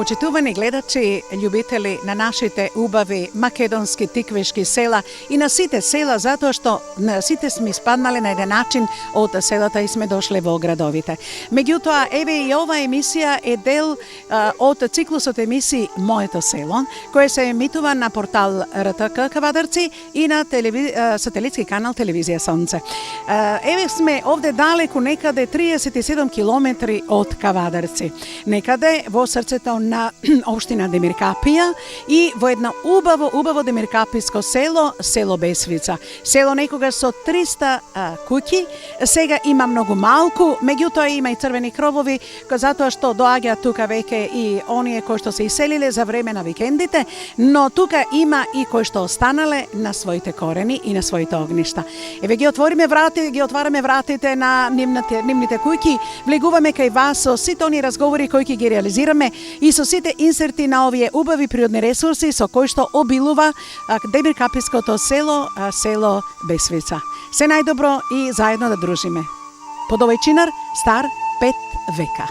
Почитувани гледачи, љубители на нашите убави македонски тиквешки села и на сите села, затоа што сите сме спаднале на еден начин од селата и сме дошле во градовите. Меѓутоа, еве и ова емисија е дел од циклусот емисии Моето село, кој се емитува на портал РТК Кавадарци и на сателитски канал Телевизија Сонце. Еве сме овде далеку, некаде 37 километри од Кавадарци, некаде во срцето на општина Демиркапија и во едно убаво демиркаписко село, село Бесвица. Село некогаш со 300 куќи, сега има многу малку, меѓутоа има и црвени кровови, затоа што доаѓаат тука веќе и оние кои што се иселиле за време на викендите, но тука има и кои што останале на своите корени и на своите огништа. Еве ги отвараме вратите на нивните куќи, влегуваме кај вас со сите оние разговори кои ќе ги реализираме и со сите инсерти на овие убави природни ресурси со кои што обилува Демиркапиското село, село Бесвица. Се најдобро и заедно да дружиме. Под овој чинар стар 5 века.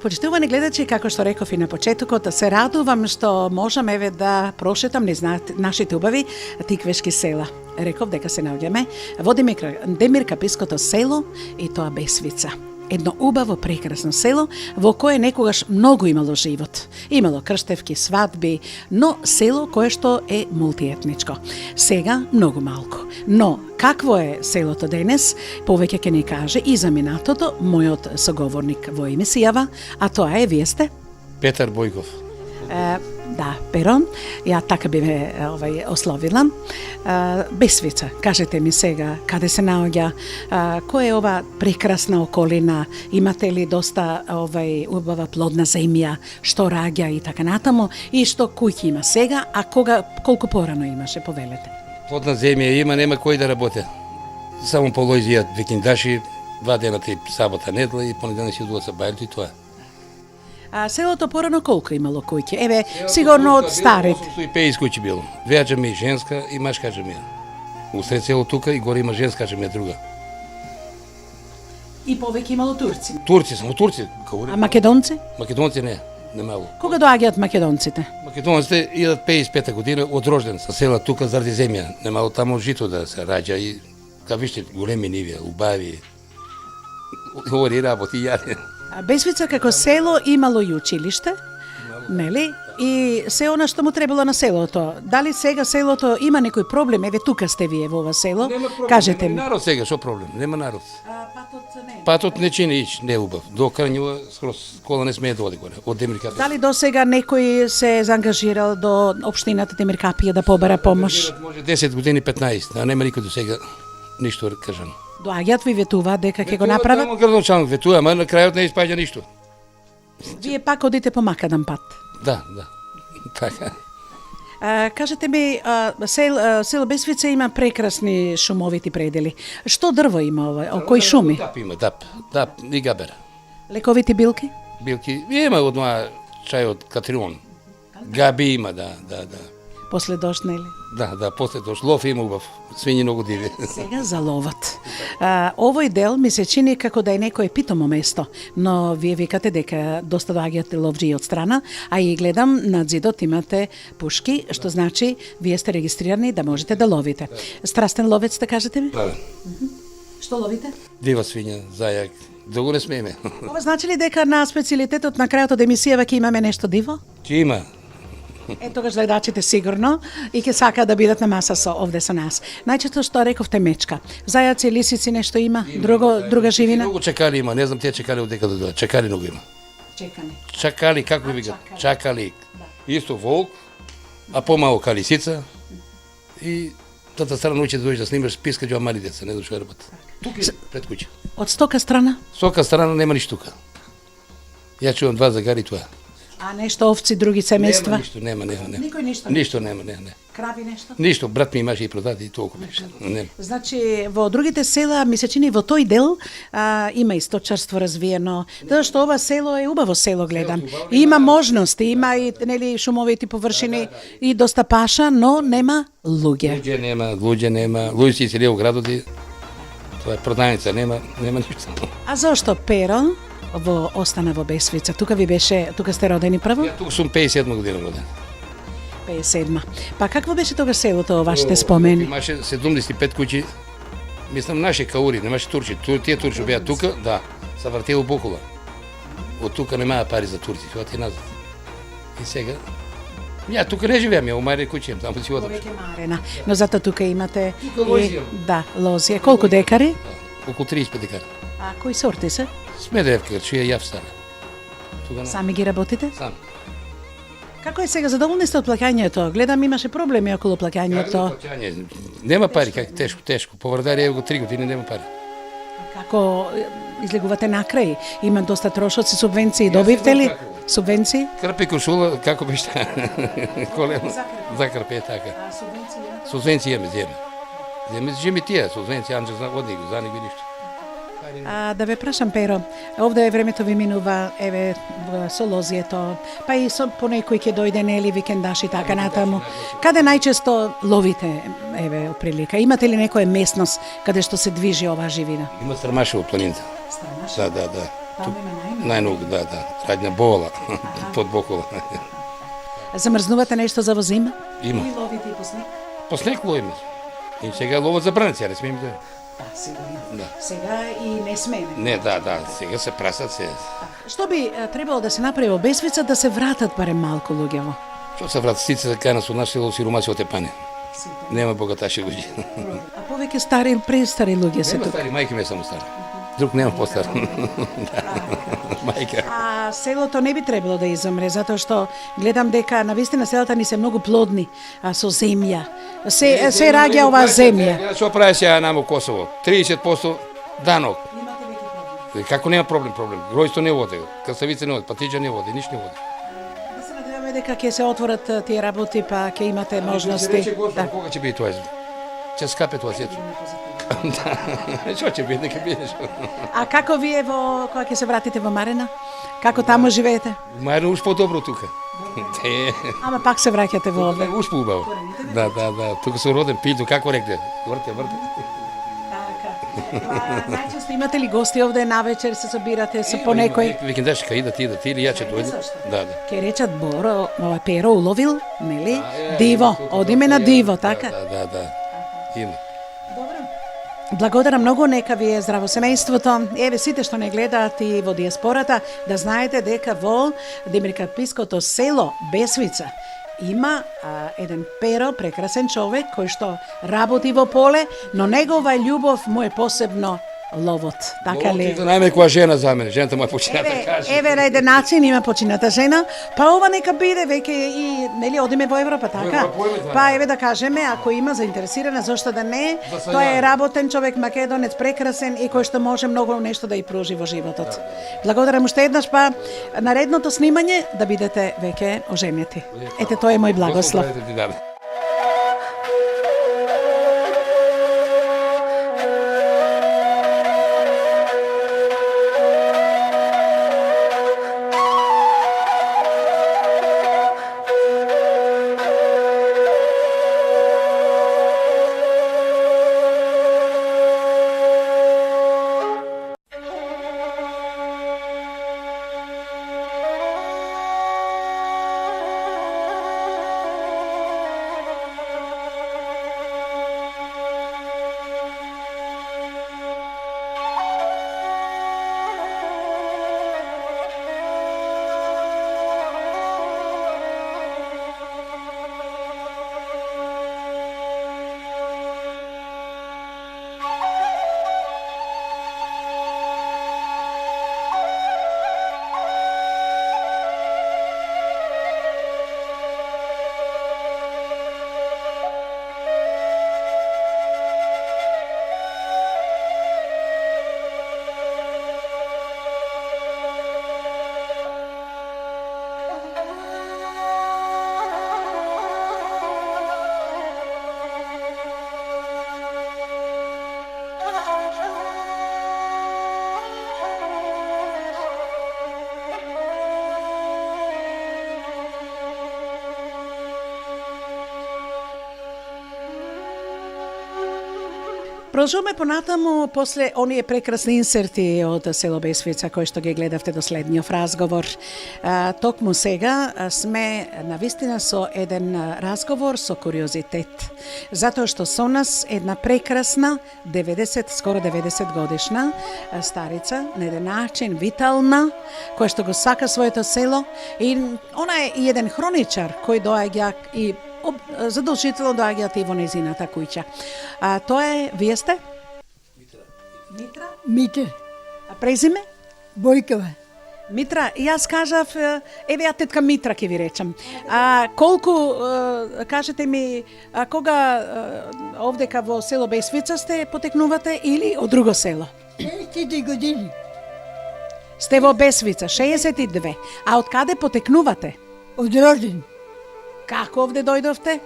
Почитувани гледачи, како што реков и на почетокот, се радувам што можам еве да прошетам низ нашите убави тиквешки села. Реков дека се наоѓаме во Демиркапиското село и тоа Бесвица. Едно убаво, прекрасно село во кое некогаш многу имало живот. Имало крштевки, свадби, но село кое што е мултиетничко. Сега многу малку. Но какво е селото денес, повеќе ќе ни каже и за минатото мојот соговорник во емисијава, а тоа е вие сте Петар Бојков. Да, Перон, ја така би ме ословила. Бесвица, кажете ми сега, каде се наоѓа, која е ова прекрасна околина, имате ли доста убава плодна земја, што раѓа и така натаму, и што куќи има сега, а колку порано имаше, повелете? Плодна земја има, нема кој да работи. Само полојзијат викендаши, 2 дена сабота, недела и понеделник си удува се бајлето и тоа. А селото порано колку имало куќи? Еве, сигурно од старите. 850 куќи било. 2 џами женска и машка џамија. Усред село тука и горе има женска џамија друга. И повеќе имало турци? Турци, само турци. А македонци? Македонци не, немало. Кога доаѓаат македонците? Македонците идат 55 година од рожден со села тука заради земја. Немало таму жито да се раѓа и вижте големи ниви, убави. Говори работи јаде. Бесвица како село имало и училиште, нели? И се она што му требало на селото. Дали сега селото има некој проблем? Еве тука сте вие во ова село. Кажете ми. Нема народ сега, што проблем? Нема народ. Патот не. Патот не чини ич, не убав. До Крњево скроз кола не смее да оди горе од Демиркапија. Дали до сега некој се заангажирал до општината Демиркапија да побара помош? Може 10 години, 15, а нема никој до сега ништо кажано. Доаѓаат ви ветуваат дека ќе го направат? Само градоначалник ветува, ама на крајот не испаѓа ништо. Вие пак одите по макадан пат. Да. Така. Кажете ми, село Бесвица има прекрасни шумовити предели. Што дрво има ова? Кои шуми? Дап има, дап и габер. Лековити билки? Билки, има од чај од Катрион. Габи има, да. После дожд, нели? Да, после дошл лов има убав. Свињи многу диви. Сега за ловот. Овој дел ми се чини како да е некое питомо место, но вие викате дека доста доаѓате ловджи од страна, а и гледам на зидот имате пушки, што значи вие сте регистрирани да можете да ловите. Страстен ловец, да кажете ми? Да. Што ловите? Дива свиња, зајак. Долго не смееме. Ова значи ли дека на специјалитетот на крајот од емисијава ќе имаме нешто диво? Ќе има. Тогаш гледачите сигурно и ќе сакаат да бидат на маса овде со нас. Најчесто што рековте мечка. Зајаци, лисици нешто има? Друга живина? Многу чакали има, не знам тие чакали одека да дојдат. Чакали многу има. Чекани. Чакали, како ви викат? Чакали. Исто волк, а помалку калисица и тата страна учи да дојдеш да снимаш списка џоа мали деца, не знам што работат. Тука пред куќа. Од стока страна? Сока страна нема ништо тука. Ја чувам два загари тоа. А нешто овци, други семејства? Нема. Никој ништо? Ништо нема, не. Крави нешто? Ништо, брат ми имаше и продаде и толку беше. Не. Значи, во другите села, ми се чини во тој дел, има и сточарство развиено, затоа што ова село е убаво село, гледам. И има можности, има и нели шумовити површини и доста паша, но нема луѓе. Луѓе нема, луѓе си селија у градот и тоа е продавница, нема ништо. А зошто Перо остана во Бесвица? Тука сте родени прво? Ја тука сум 57 година роден. 57. Па какво беше тогаш селото, вашите спомени? Имаше 75 куќи, мислам наши каури, немаше турци. Тие турци беа тука, да, се вртеа у Бокула. Од тука немаа пари за турци, тоа ти назад. И сега ја тука не живеам, ја у Маре куќи, таму си одам. Повеќе Марена, но зато тука имате Тука лозија. Да, лозија. Колку декари? Околу 35 декари. А кои сорти се? Смедевка, чија јав стана. Сами ги работите? Сам. Како е сега, задоволни сте од плаќањето? Гледам имаше проблеми околу плаќањето. Нема пари, как тешко. Поврдари го 3 години нема пари. Како излегувате накрај? Има доста трошоци, субвенции, добивте ли? Субвенции? Крпи кошула, како беше колено? Закрпе, така. А субвенции? Субвенции имаме. Земе тие, субвенции, анџел од него, за него ништо. Да ве прашам, Перо, овде времето ви минува, еве, со лозието, па и по некој ќе дојде, нели, викендаш и така натаму. Каде најчесто ловите, еве, отприлика? Имате ли некоја местност каде што се движи оваа живина? Има Стрмашево планината. Страмаш? Да. Таму има Најногу, да. Радња Бола, под Бокула. Замрзнувате нешто за во зима? Има. Или ловите и по снег? По снег ловиме. И сега ловат забранет, сега не смеем да. Да, сигурно. Да. Сега и не смеме. Не, да, сега се прасат се. Што би требало да се направи во Бесвица да се вратат барем малку луѓево? Што се вратат стице за кајна со наше село сиромаси отепане. Нема богаташи луѓе. А повеќе стари, престари луѓе се Нема тука. стари, мајка ми е само стара. Друг нема постар. Мајка. А селото не би требало да изумре, затоа што гледам дека навистина селата ни се многу плодни, со земја. Се раѓа оваа земја. Ја што прави сега намо Косово? 30% данок. Имате веќе проблем. Како нема проблем? Гројство не води, касавица не води, патиџа не води, ништо не води. Да се надеваме дека ќе се отворат тие работи, па ќе имате можности. Рече Господ, кога ќе биде тоа? Ќе скапе тоа сето. Што ќе биде, ќе биде што. А како вие кога ќе се вратите во Марена? Како таму живеете? Марина уш по-добро тука. Ама пак се враќате во овде. Уш поубаво. Да. Тука сум роден, пилто, како ректе? Врте. Така. Најчесто имате ли гости овде навечер, се собирате со по некој? Викендаш кај идат или ја ќе дојде. Да. Ке речат Боро, ова Перо уловил, нели? Диво, одиме на диво, така? Да. Има. Благодарам многу, нека ви е здраво семејството. Еве сите што не гледаат и во диаспората, да знаете дека во Демиркапиското село Бесвица има еден Перо, прекрасен човек кој што работи во поле, но негова љубов му е посебно ловот. Така ли? Ловот е најмекува жена за мене, жената моја почината каже. Еве на еден начин има почината жена, па ова нека биде веќе и нели одиме во Европа, така? Па еве да кажеме, ако има заинтересирана, зошто да не? Тоа е работен човек, македонец, прекрасен и кој што може многу нешто да и пружи во животот. Благодарам уште еднаш, па наредното снимање да бидете веќе оженети. Ете тоа е мој благослов. Продолжуваме понатаму после оние прекрасни инсерти од село Бесвица кои што ги гледавте до следниот разговор. Токму сега сме навистина со еден разговор со куриозитет. Затоа што со нас една прекрасна 90, скоро 90 годишна старица, на еден начин витална, која што го сака своето село и она е и еден хроничар кој доаѓа и задолжително доаѓаат и во незината куќа. Тоа е, вие сте? Митра. Митра. А презиме? Бојкова. Митра, јас кажав, еве ја тетка Митра ќе ви речам. Колку, кажете ми, кога овдека во село Бесвица сте потекнувате или од друго село? 60 години. Сте во Бесвица, 62. А од каде потекнувате? Од Рожен. Како овде дојдовте?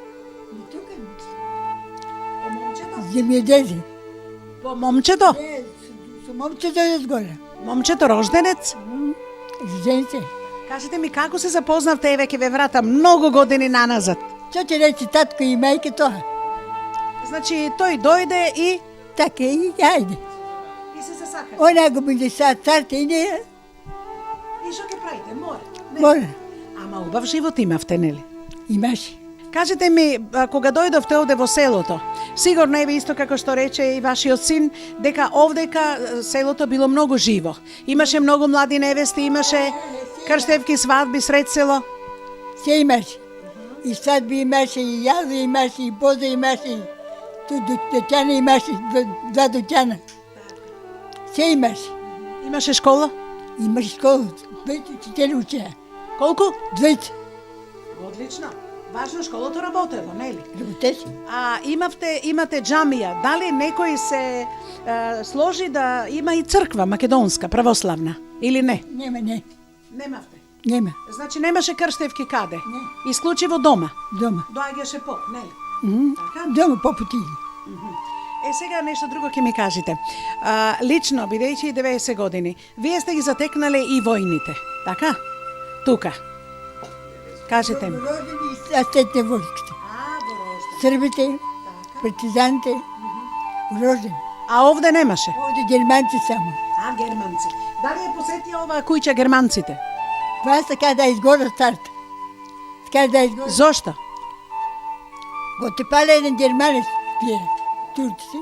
Земјоделие. По момчето? Со момчето е згоре. Момчето рожденец? Женце. Кажете ми како се запознавте, еве ќе ве вратам многу години наназад. Што ќе рече татко и мајка тоа? Значи тој дојде и Така и ајде. и се сака. Она го биде са царте и не И што ќе правите? Море. мора. Ама убав живот имавте, нели? Имаше. Кажете ми, кога дојдовте овде во селото, сигурно еве исто како што рече и вашиот син, дека овдека селото било многу живо. Имаше многу млади невести, имаше крштевки, свадби сред село. Се имаше. И свадби имаше, и јазо имаше, и боза имаше, и ту дуќана имаше, два дуќана. Се имаше. Имаше школа? Имаше школа, двајца учители учеа. Колку? Двајца. Одлично. Важно школото работело, нели? Работеше. А имате џамија. Дали некој се сложи да има и црква македонска, православна или не? Нема, не. Немавте. Нема. Значи немаше крштевки каде? Не. Исклучиво дома. Дома. Доаѓаше поп, нели? Така? Дома попути. Сега нешто друго ќе ми кажете. Лично, бидејќи 90 години, вие сте ги затекнале и војните, така? Тука. Кажете ми. Рожени и сетне войските. Во Рожден. Србите, партизаните, Рожен. А овде немаше? Овде германци само. Германци. Дали е посетија оваа куќа германците? Това така да изгора старта. Така да изгора. Зошто? Го тепале еден германец, тие турци,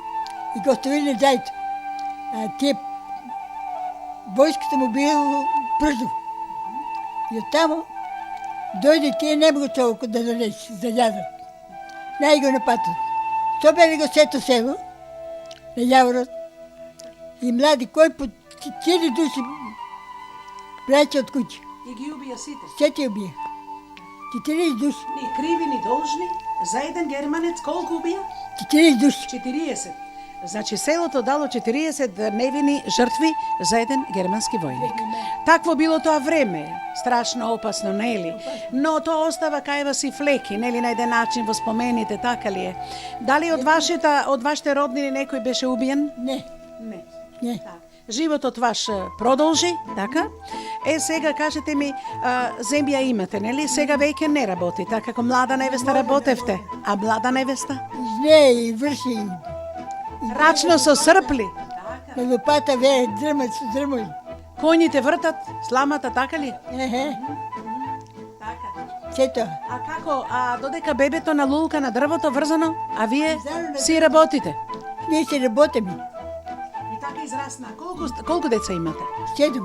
и го оставили заедно. А тие войската му било Пръжов. И оттамо дойде тие не го толкова да донесе за ядат. Най го напатат. То бе го сето село, на Яворот, и млади, кој по 4 души браќа од куќа. И ги убија сите. Сети убија. 40 души. Ни криви, ни должни. За еден германец колку убија? 40 души. 40. Значи селото дало 40 невини жртви за еден германски војник. Такво било тоа време, страшно опасно, нели? Но тоа остава кај вас и флеки, нели, на еден начин во спомените, така ли е? Дали од вашите роднини некој беше убиен? Не, Не. не. Так. Животот ваш продолжи, така? Сега кажете ми, земја имате, нели? Сега веќе не работи, така како млада невеста работевте. А млада невеста? Не, и врши. Рачно со српли. На лопата вее дрмат со дрмој. Коњите вртат, сламата, така ли? Ехе, Така. се тоа. А како, додека бебето на лулка на дрвото врзано, а вие си работите? Ние се работиме. И така израсна. Колку деца имате? 7.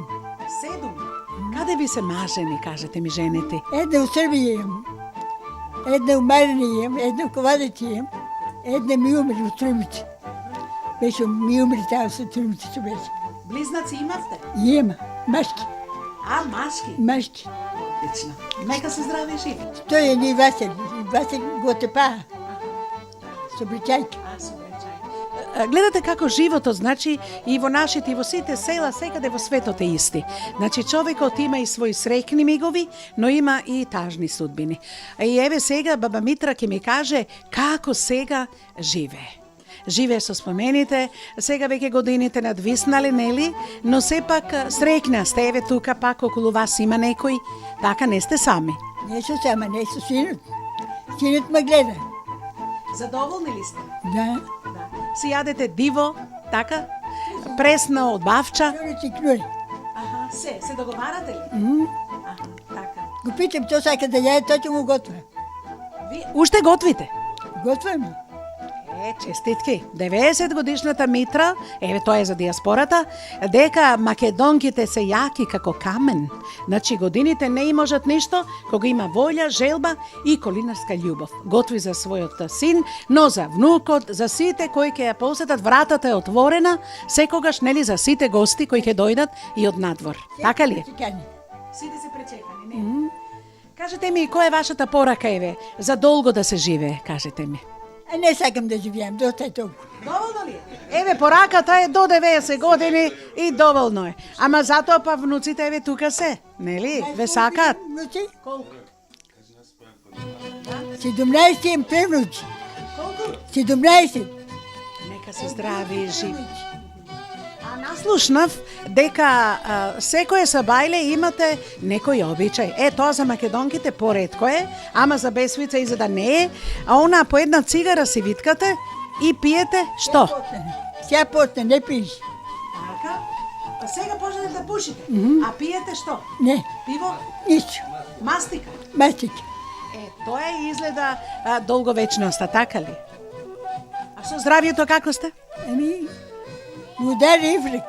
7. Каде ви се мажени, кажете ми, жените? Една у Србија имам. Една у Марини имам, една у Ковадачи имам. Една ми умри у Трумица. Беше ми умри таа со Трумицата беше. Близнаци имавте? И има. Машки. Машки? Машки. Отлично. Нека се здрави и живи. Тој е ни Васил. Васил го тепаа. Со бричајка. Гледате како животот, значи, и во нашите, и во сите села, секаде во светот е исти. Значи, човекот има и своји среќни мигови, но има и тажни судбини. И еве сега, баба Митра ќе ми каже како сега живее. Живее со спомените, сега веќе годините надвиснали, нели? Но сепак среќна сте, еве тука пак околу вас има некој, така не сте сами. Не со сама, не со синот. Синот ме гледа. Задоволни ли сте? Да. Да. Си јадете диво, така? Пресно од бавча. Чурици кнури. Аха, се договарате ли? Аха, така. Го питам, што сака да јаде, тоа ќе му готвя. Ви уште готвите? Готвя ми. Честитки. 90 годишната Митра, еве тоа е за диаспората, дека македонките се јаки како камен. Значи годините не им можат ништо, кога има волја, желба и колинарска љубов. Готви за својот син, но за внукот, за сите кои ќе ја посетат, вратата е отворена, секогаш нели за сите гости кои ќе дојдат и од надвор. Така ли? Чекани. Сите се пречекани, не? Кажете ми, која е вашата порака, еве, за долго да се живее, кажете ми. А не сакам да живеам, доста е толку. Доволно ли е? Еве, пораката е до 90 години и доволно е. Ама затоа па внуците еве тука се, нели? Ве сакаат? Внуци? Колку? 17 им превнуци. Колку? 17. Нека се здрави и живи. А наслушнав дека секое сабајле имате некој обичај. Тоа за македонките поретко е, ама за Бесвица и за да не е, а она по една цигара си виткате и пиете што? Сега почне, не пиш. Така? А сега почнете да пушите. А пиете што? Не, Пиво? ништо. Мастика? Мастики. Тоа е изгледа долговечноста, така ли? А со здравието како сте? Ами, му удари инфаркт.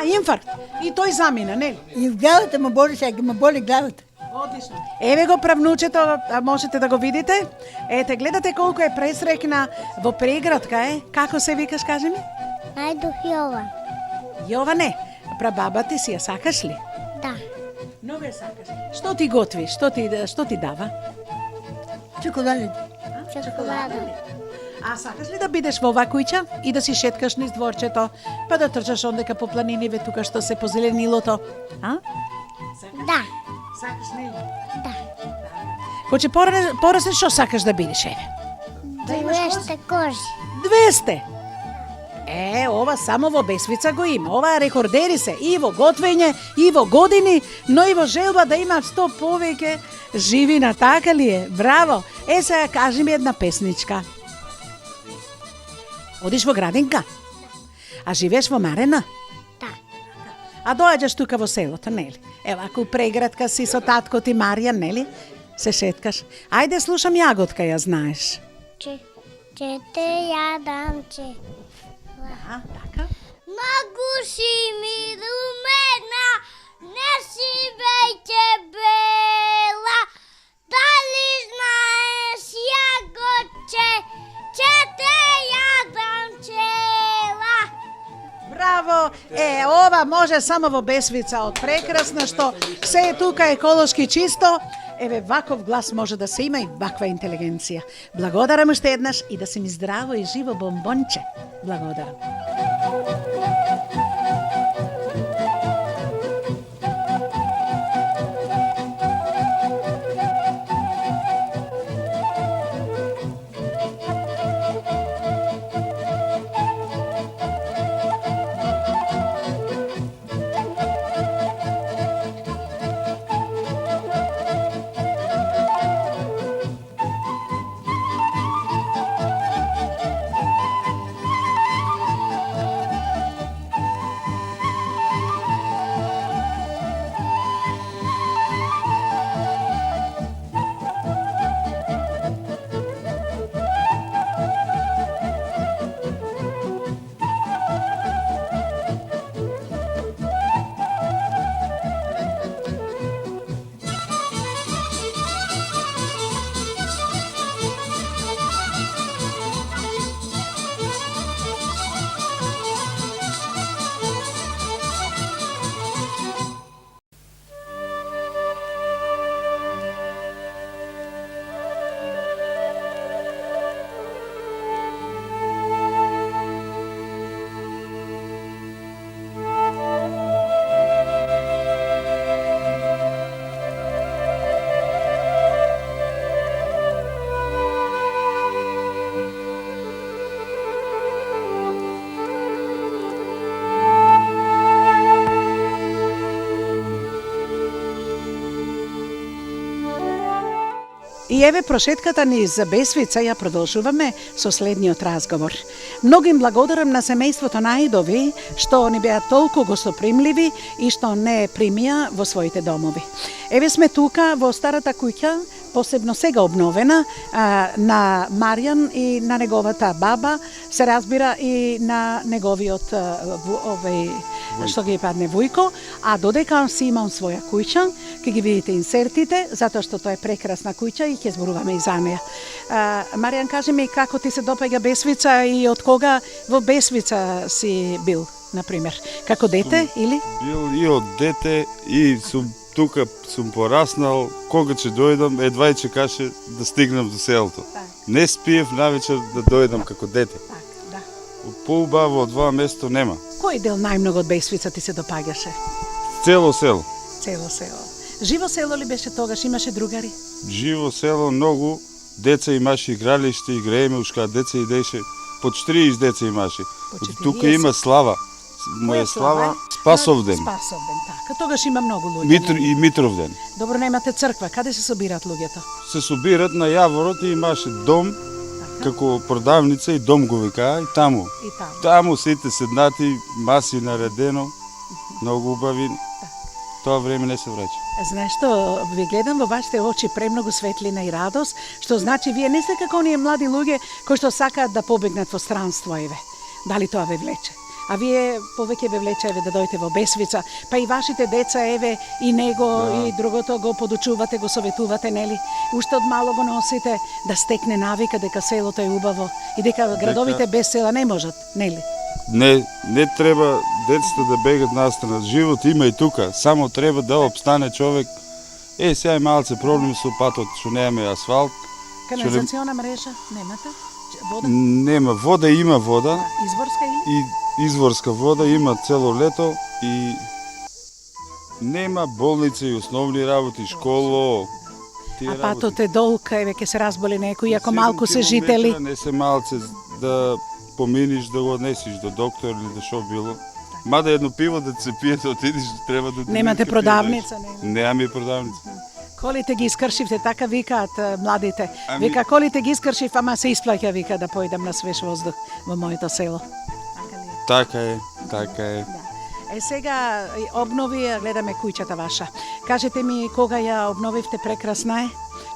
Инфаркт. И тој замина, нели? И в главата ме боли сега, ме боли главата. Одлично. Еве го правнучето, можете да го видите. Ете, гледате колку е пресрекна во преградка, Како се викаш, кажи ми? Најдох Јован. Јоване, прабаба ти си ја сакаш ли? Да. Многу ја сакаш. Што ти готви? Што ти дава? Чоколади. Чоколада. А сакаш ли да бидеш во оваа куќа и да си шеткаш низ дворчето, па да трчаш ондека по планиниве тука што се позеленилото? Да. Сакаш нели? Да. Коче порасне што сакаш да бидеш, еве? Да имаш 200 кожи. 200. Ова само во Бесвица го има. Ова рекордери се и во готвење, и во години, но и во желба да имаат 100 повеќе живина, така ли е? Браво! Сега кажи ми една песничка. Одиш во градинка? А живееш во Марена? Да. А доаѓаш тука во селото, нели? Ева, ако преградка си со татко ти Марија, нели? Се шеткаш. Ајде, слушам јаготка, ја знаеш. Че те јадам, че. Така. Многу си ми румена, не си веќе бела. Дали знаеш, јаготче, че те јадам, чела. Браво! Ова може само во Бесвица од прекрасно што се е тука еколошки чисто. Еве, ваков глас може да се има и ваква интелигенција. Благодарам уште еднаш и да се ми здраво и живо бомбонче. Благодарам. И еве прошетката ни за Бесвица ја продолжуваме со следниот разговор. Многу им благодарам на семејството Наидови што ни беа толку гостопримливи и што не примија во своите домови. Еве сме тука во старата куќа, посебно сега обновена, на Маријан и на неговата баба, се разбира и на неговиот што ги падне Вујко, а додека си имам своја куќа, ќе ги видите инсертите, затоа што тоа е прекрасна куќа и ќе зборуваме и за неја. Маријан, кажи ми како ти се допаѓа Бесвица и од кога во Бесвица си бил, например, како дете или? Бил и од дете и тука сум пораснал, кога ќе дојдам, едва и чекаше да стигнам до селото. Не спиев навечер да дојдам како дете. Поубаво од два место нема. Кој дел најмногу од Бесвица ти се допаѓаше? Цело село. Цело село. Живо село ли беше тогаш, имаше другари? Живо село, многу деца имаше, игралиште, играеме, ушка деца идеше, по 40 деца имаше. Тука има Слава. Моја Слава, Спасовден. Спасовден, така. Тогаш има многу луѓе. И Митровден. Добро, немате црква. Каде се собираат луѓето? Се собират на Јаворот и имаше дом, како продавница и дом го викаа, и таму. Таму сите седнати, маси наредено, многу убави. Тоа време не се враќа. Знаеш што, ви гледам во вашите очи премногу светлина и радост, што значи вие не сте како оние млади луѓе кои што сакаат да побегнат во странство, еве. Дали тоа ве влече? А вие повеќе ве влече еве да дојдете во Бесвица, па и вашите деца еве и него и другото го подучувате, го советувате, нели? Уште од мало го носите да стекне навика дека селото е убаво и дека градовите без села не можат, нели? Не треба децата да бегат настрана. Живот има и тука, само треба да обстане човек. Сега е малце проблем со патот, што немаме асфалт. Канализациона мрежа немате? Вода? Нема вода, има вода. Изворска или? И изворска вода има цело лето и нема болница и основни работи, школо. А патот е долг, еве ќе се разболи некој, ако малку се жители. Не се малце да поминиш да го однесиш до доктор или да шо било. Мада едно пиво да се пие, да отидеш, треба да... Немате продавница, не? Немаме продавница. Колите ги искршивте, така викаат младите. Вика, колите ги искршив, ама се исплаќа, вика, да појдам на свеж воздух во моето село. Така е, така е. Сега обнови, гледаме куќата ваша. Кажете ми, кога ја обновивте, прекрасна е?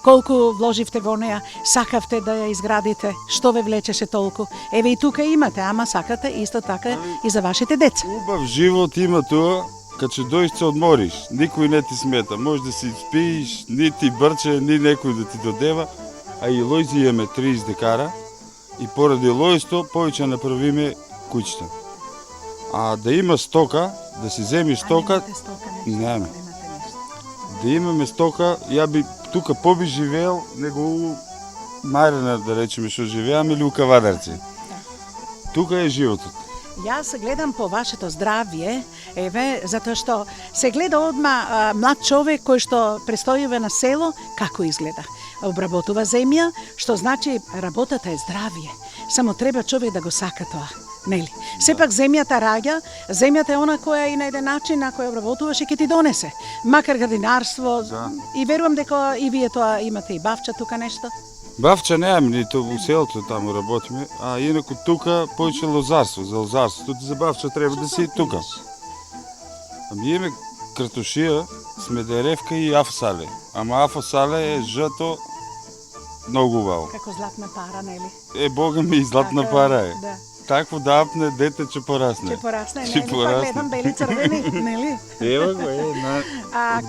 Колку вложивте во неја, сакавте да ја изградите, што ве влечеше толку? Еве и тука имате, ама сакате исто така и за вашите деца. Убав живот има тоа, кад ќе дојдеш се одмориш, никој не ти смета, може да си спииш, ни ти брче, ни некој да ти додева, а и Лојзи имаме 30 декара и поради Лојсто повеќе направиме куќата. А да има стока, да си земиш стока, немаме. Да имаме стока, ја би тука поби живеел него у Марина, да речеме што живеам, или у Кавадарци. Тука е животот. Јас гледам по вашето здравје, еве, затоа што се гледа одма млад човек кој што престојува на село, како изгледа. Обработува земја, што значи работата е здравје. Само треба човек да го сака тоа. Нели? Сепак земјата раѓа, земјата е она која и на еден начин на која обработуваш и ќе ти донесе. Макар градинарство, и верувам дека и вие тоа имате и бавча тука нешто. Бавча немаме, нито во селото таму работиме, а инаку тука појче лозарство, за лозарство. За бавча треба да си тука. Ами имаме кратушија, смедеревка и афосале. Ама афосале е жато многу убаво. Како златна пара, нели? Бога ми, и златна пара е. Да. Такво да апне, дете ќе порасне. Ќе порасне, нели? Па гледам бели црвени, нели? Ева го е. А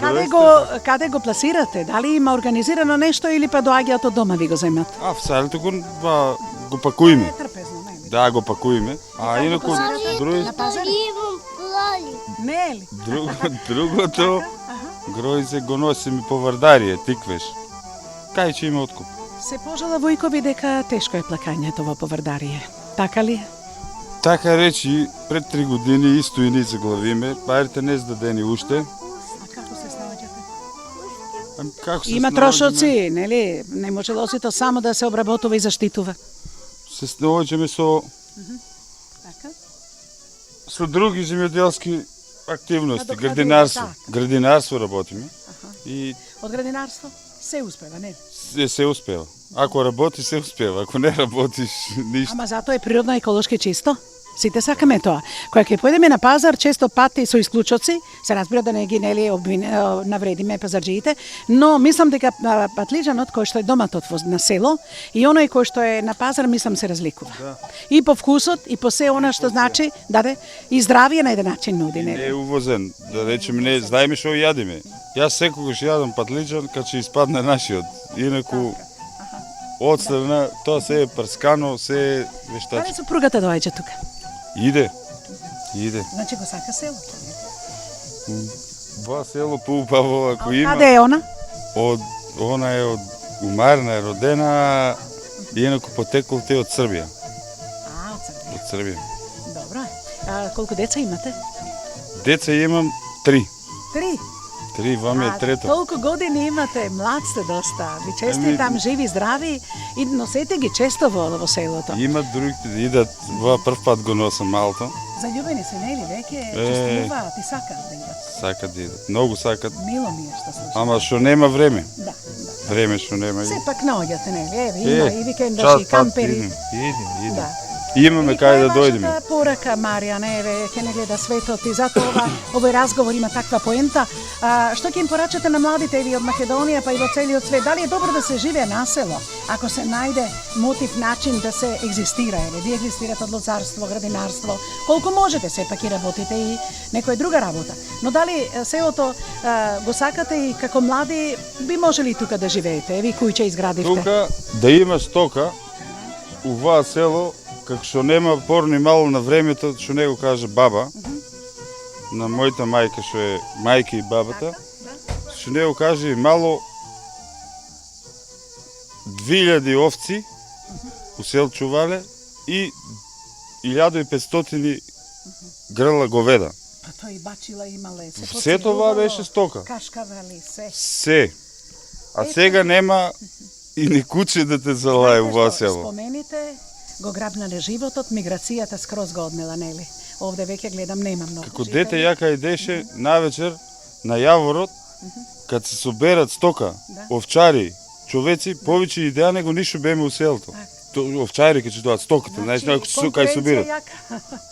каде го пласирате? Дали има организирано нешто или па доаѓаат од дома ви го земат? Афосалето го пакуиме. Трпезно, нели? Да, го пакуиме. А инаку други... Нели? Другото, гројзе го носиме по Вардарија, тиквеш. Кај че има откуп? Се пожала Војкови дека тешко е плакањето во Повардарие. Така ли? Така речи, пред 3 години исто и ни заглавиме, парите не здадени уште. А како се снаоѓате? Како се Има трошоци, нели? Не може лосито само да се обработува и заштитува. Се снаоѓаме со Така? со други земјоделски активности, градинарство. Градинарство работиме. И од градинарство? Се успева, не? Се успева. Ако работи, се успева. Ако не работиш, ништо. Ама затоа е природно еколошки чисто. Сите сакаме тоа. Кога ќе појдеме на пазар, често пати со исклучоци, се разбира да не ги нели навредиме пазарџиите, но мислам дека патлижанот кој што е доматот на село и оној кој што е на пазар, мислам се разликува. Да. И по вкусот, и по се она што значи, и здравие на еден начин нуди, Не нели? е увозен. Да речеме, не знаеме што јадиме. Јас секогаш јадам патлиџан кога ќе испадне нашиот. Инаку од страна тоа се е прскано, се е Дали вештачи. супругата доаѓа тука? Иде. Иде. Значи го сака село. Во село поубаво ако има. Каде е она? Она е од Умарна е родена, инаку потеклте од Србија. Од Србија. Од Србија. Добро. Колку деца имате? Деца имам 3. 3. 3, вам е трето. Толку години имате, млад сте доста. Ви честитам, живи, здрави и носете ги често во селото. Имат другите да идат, во прв пат го носам малто. Заљубени се, нели, веќе честувуваат и сакат да идат. Сакат да идат, многу сакат. Мило ми е што слушам. Ама што нема време. Да. Време што нема. Сепак наоѓате, нели? Еве, има и викендаши, час и пат кампери. Идем. Да. Имаме кај да дојдеме. Вашата порака, Маријана, еве, ќе не гледа светот и затоа овој разговор има таква поента. Што ќе им порачате на младите и од Македонија, па и во целиот свет? Дали е добро да се живее на село, ако се најде мотив, начин да се екзистира? Вие екзистирате од лозарство, градинарство, колку можете, сепак и работите и некоја друга работа. Но дали селото го сакате и како млади би можели тука да живеете? Ви кујче изградивте? Тука да има стока, уваа село, како што нема порни мало на времето, што не го каже баба, на мојата мајка, што е мајка и бабата, што не го каже мало 2000 овци у сел Чувале и 1500 грла говеда. Па тој бачила имале. Се това беше стока. Кашкавали, се. Се. А сега нема и ни куче да те залае во село. Спомените, го грабнале животот, миграцијата скроз го однела, нели? Овде веќе гледам нема многу. Како дете ја кај деше навечер на јаворот, кад се соберат стока, овчари, човеци, повеќе идеја него ништо беме у селото. Овчари ќе доаат стоката, знаеш, кај собират.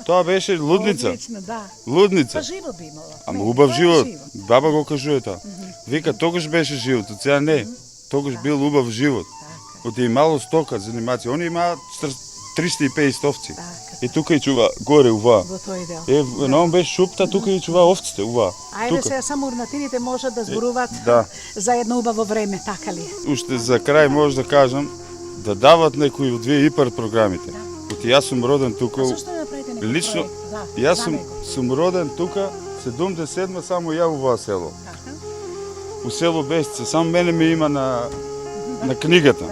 Тоа беше лудница. Одлично, да. Лудница. Па живот би имало. Ама Не, убав тоа е живот. Баба го кажува тоа. Вика, тогаш беше животот, сега не. Тогаш бил убав живот. Од и мало стока, занимација. Они имаат 350 овци. И тука и чува горе ува. Во тој дел. На он беше шупта, тука и чува овците, ува. Ајде сега само урнатините можат да зборуваат да. за едно убаво време, така ли? Уште за крај може да кажам да дават некои од вие ИПАР програмите. Оти јас сум роден тука. А зашто не направите некој Лично проект? Да, јас знаме го. сум роден тука 77 само ја во село. Така. У село Бесица, само мене ме има на книгата.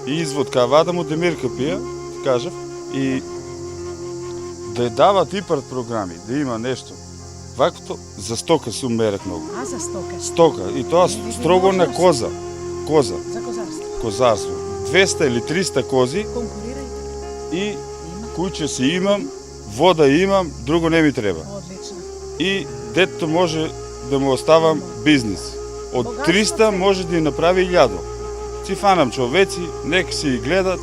И изводка, вада му Демирка пија, ти кажав, и да дават ИПАР програми, да има нешто. Вакто за стока сум мерек многу. А за стока? Стока, и тоа строго на коза. Коза, За козарство. козарство. 200 или 300 кози Конкурирајте. и куќе си имам, вода имам, друго не ми треба. Одлично. И детето може да му оставам бизнис. Од 300 може да ја направи 1000. Си фанам човеци, нека си ги гледат.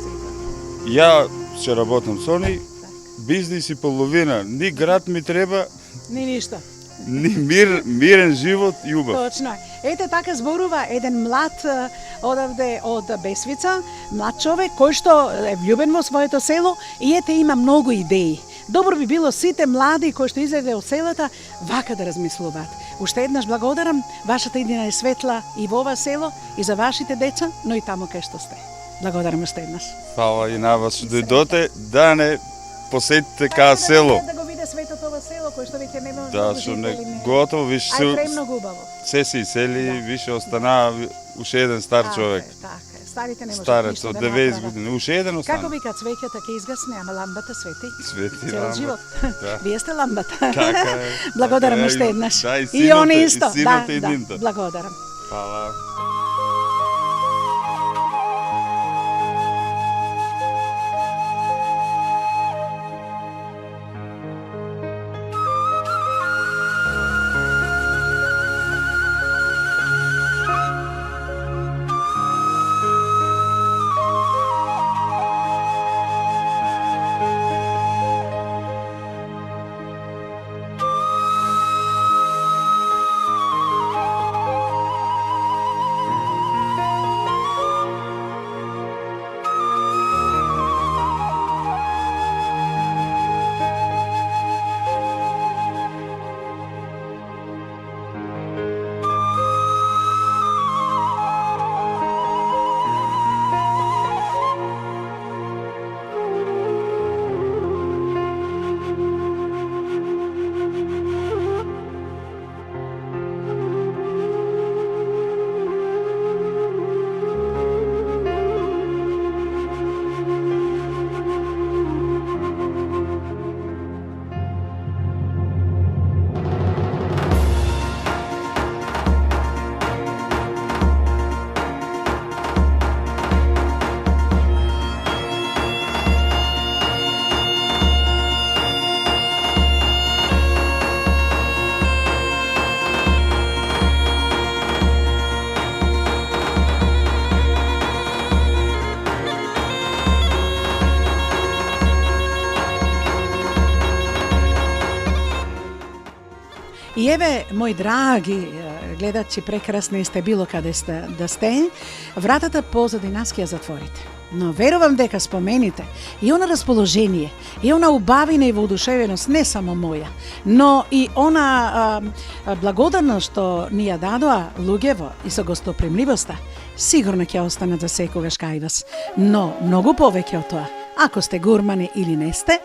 Ја ќе работам со нив, бизнис и половина. Ни град ми треба, Ни ништо. ни мирен живот и убав. Точно. Ете така зборува еден млад одавде од Бесвица, млад човек кој што е влюбен во своето село и ете има многу идеи. Добро би било сите млади кои што излезе од селата вака да размислуваат. Уште еднаш благодарам, вашата идеја е светла и во ова село и за вашите деца, но и таму кај што сте. Благодарам уште еднаш. Фала и на вас што дојдоте да не посетите кај село. Да го виде светот ова село кој што веќе не може Да, што не готово, виш Ај премногу убаво. се се исели, више остана уште еден стар човек. Така е. Старите не можат Старец ништо од да 90 направат. години, уште еден остана. Како вика цвеќата ќе изгасне, ама ламбата свети. Свети Цел ламбата, живот. да. Вие сте ламбата. Така е. Благодарам Така е. уште еднаш. Да, и И синоте, они и исто. синоте и Да, нинта. благодарам. Фала. И еве, мои драги гледачи, прекрасни сте било каде сте да сте, вратата позади нас ќе ја затворите. Но верувам дека спомените и она расположение, и она убавина и воодушевеност, не само моја, но и она благодарност што ни ја дадоа луѓево и со гостопримливоста, сигурно ќе останат за секогаш кај вас. Но многу повеќе од тоа, ако сте гурмани или не сте,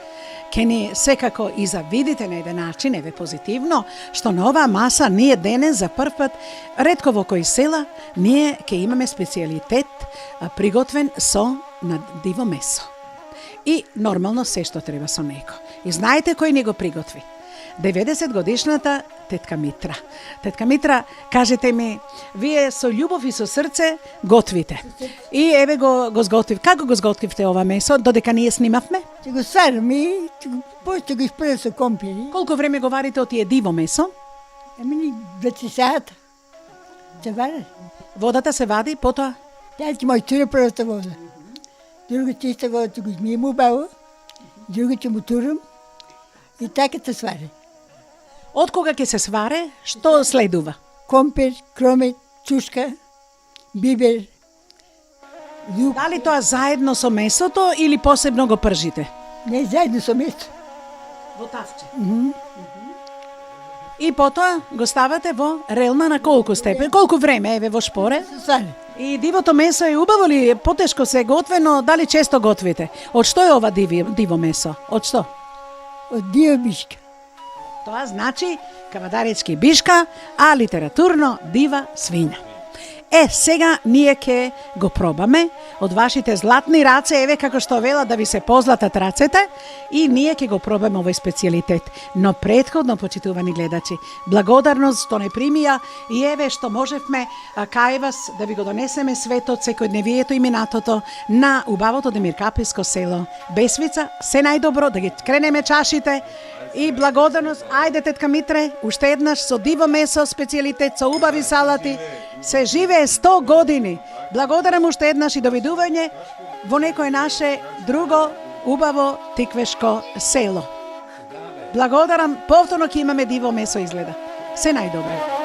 ке ни секако и завидите на еден начин, еве позитивно, што на оваа маса ние денес за прв пат, ретко во кои села, ние ке имаме специјалитет приготвен со на диво месо. И нормално се што треба со него. И знаете кој ни го приготви? 90 годишната тетка Митра. Тетка Митра, кажете ми, вие со љубов и со срце готвите. И еве го сготвив. Како го сготвивте ова месо, додека ние снимавме? Ќе го сварам и после го испрем со компири. Колку време го варите од тие диво месо? Еми 2-3 сата. Се вари. Водата се вади, потоа Таа ќе му тури првата вода. Друго чиста вода го измием убаво, друго ќе му турам и така се свари. од кога ќе се сваре, што следува? Компир, кромет, чушка, бибер, лук. Дали тоа заедно со месото или посебно го пржите? Не заедно со место. Во тавче. И потоа го ставате во релна на колку степен? Колку време еве во шпоре? Се свари. И дивото месо е убаво ли? Потешко се готве, но дали често готвите? Од што е ова диво месо? Од што? Од дио бишка. Тоа значи кавадаречки бишка, а литературно дива свиња. Сега ние ќе го пробаме од вашите златни раце, еве како што вела да ви се позлатат рацете, и ние ќе го пробаме овој специјалитет. Но претходно, почитувани гледачи, благодарност што не примија и еве што можевме кај вас да ви го донесеме светот, секојдневието и минатото на убавото Демиркаписко село Бесвица. Се најдобро, да ги кренеме чашите. И благодарност, ајде тетка Митре, уште еднаш со диво месо, специјалитет, со убави салати. Се живее 100 години. Благодарам уште еднаш и довидување во некое наше друго убаво тиквешко село. Благодарам, повторно ќе имаме диво месо изгледа. Се најдобро.